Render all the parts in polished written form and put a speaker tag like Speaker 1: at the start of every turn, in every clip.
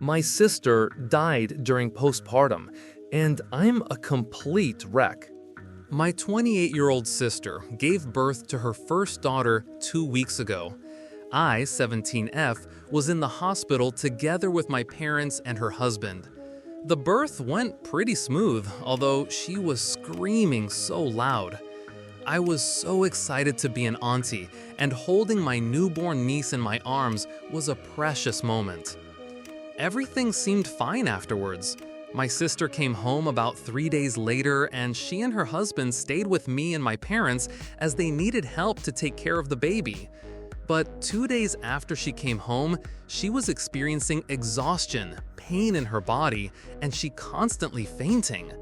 Speaker 1: My sister died during postpartum, and I'm a complete wreck. My 28-year-old sister gave birth to her first daughter 2 weeks ago. I, 17F, was in the hospital together with my parents and her husband. The birth went pretty smooth, although she was screaming so loud. I was so excited to be an auntie, and holding my newborn niece in my arms was a precious moment. Everything seemed fine afterwards. My sister came home about 3 days later, and she and her husband stayed with me and my parents as they needed help to take care of the baby. But 2 days after she came home, she was experiencing exhaustion, pain in her body, and she constantly fainting.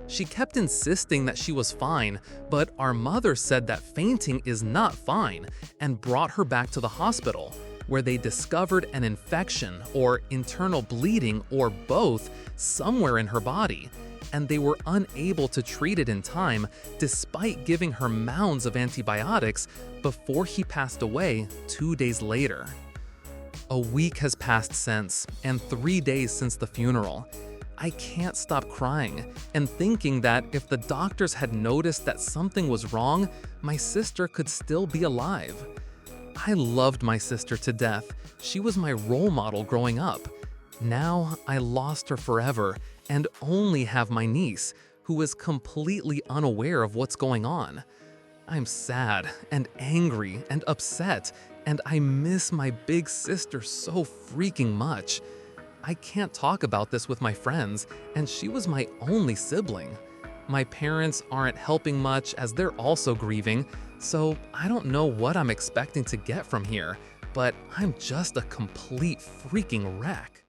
Speaker 1: She kept insisting that she was fine, but our mother said that fainting is not fine and brought her back to the hospital, where they discovered an infection or internal bleeding or both somewhere in her body, and they were unable to treat it in time despite giving her mounds of antibiotics before he passed away 2 days later. A week has passed since, and 3 days since the funeral. I can't stop crying and thinking that if the doctors had noticed that something was wrong, my sister could still be alive. I loved my sister to death. She was my role model growing up. Now I lost her forever and only have my niece, who is completely unaware of what's going on. I'm sad and angry and upset, and I miss my big sister so freaking much. I can't talk about this with my friends, and she was my only sibling. My parents aren't helping much as they're also grieving, so I don't know what I'm expecting to get from here, but I'm just a complete freaking wreck.